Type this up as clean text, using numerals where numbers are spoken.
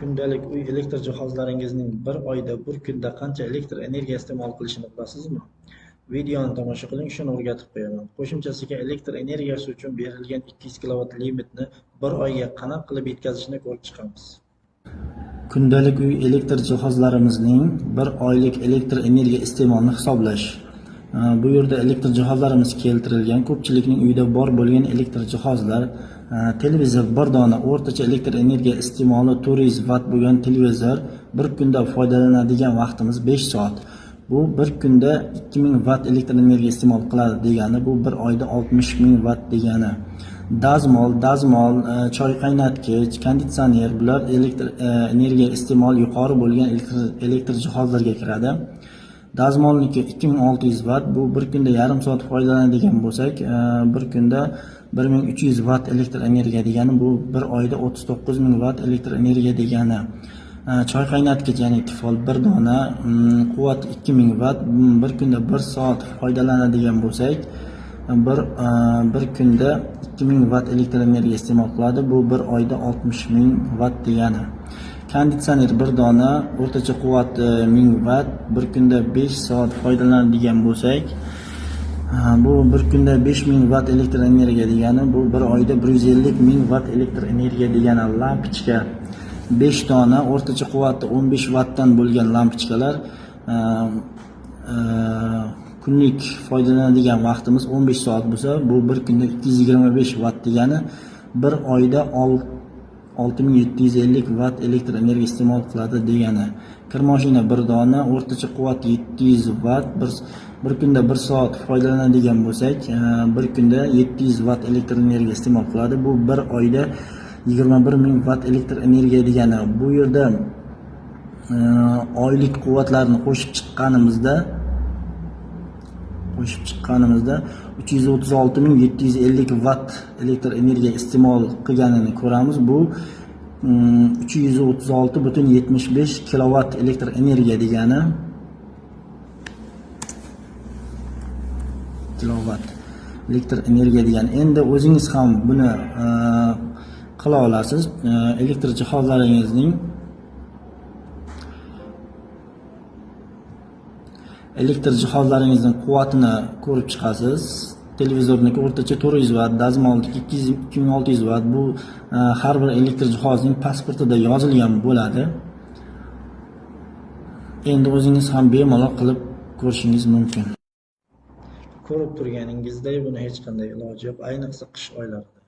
Kundalik uy elektr jihozlaringizning bir oyda bir kunda qancha elektr energiya iste'mol qilishini bilasizmi? Videoni tomosha qiling, shuni o'rgatib qo'yaman. Qo'shimchasiga elektr energiyasi uchun berilgan 200 kW limitni bir oyga qanaqa qilib yetkazishni ko'rib chiqamiz. Kundalik uy elektr jihozlarimizning bir oylik elektr energiya iste'molini hisoblash. Bu yerda elektr jihozlarimiz keltirilgan. Ko'pchilikning uyida bor bo'lgan elektr jihozlar, televizor bir dona, o'rtacha elektr energiya iste'moli 400 watt bo'lgan televizor bir kunda foydalanadigan vaqtimiz 5 soat. Bu bir kunda 2000 watt elektr energiya iste'mol qiladi degani, bu bir oyda 60 ming watt degani. Dazmol, choy qaynatgich, konditsioner, bular elektr energiya iste'moli yuqori bo'lgan elektr jihozlarga kiradi. Dazmolniki 2600 watt, bu bir kunda yarim soat foydalanadigan bo'lsak, bir kunda 1300 watt elektr energiya degani, bu bir oyda 39 ming watt elektr energiya degani. Choy qaynatgich, ya'ni tifol bir dona, quvvati 2000 watt, bir kunda 1 soat foydalanadigan bo'lsak, bir kunda 2000 watt elektr energiya iste'mol qiladi, bu bir oyda 60 ming watt degani. Konditsioner bir dona, o'rtacha quvvati 1000 watt, bir kunda 5 soat foydalanadigan bo'lsak, bu bir kunda 5000 watt elektr energiya degani, bu bir oyda 150 ming watt elektr energiya degani. Lampochka 5 dona, o'rtacha quvvati 15 wattdan bo'lgan lampochkalar, kunlik foydalanadigan vaqtimiz 15 soat bo'lsa, bu bir kunda 225 watt degani, bir oyda 6750 watt elektr energiya iste'mol qiladi degani. Kir moshina bir dona, o'rtacha quvvat 700 watt, bir kunda 1 soat foydalanadigan bo'lsak, bir kunda 700 watt elektr energiya iste'mol qiladi, bu bir oyda 21 ming watt elektr energiya degani. Bu yerda oylik quvvatlarni qo'shib chiqqanimizda 336.750 watt elektr energiya iste'mol qilganini ko'ramiz. Bu 336.75 kilowatt elektr energiya degani. Kilowatt elektr energiya degani. Endi o'zingiz ham buni qila olasiz. Elektr jihozlaringizning quvvatini ko'rib chiqasiz. Televizorniki o'rtacha 400 watt, dazmolniki 2600 watt. Bu har bir elektr jihozning pasportida yozilgan bo'ladi. Endi o'zingiz ham bemalol qilib ko'rishingiz mumkin. Ko'rib turganingizdek, buni hech qanday iloji yo'q, ayniqsa qish oylarida.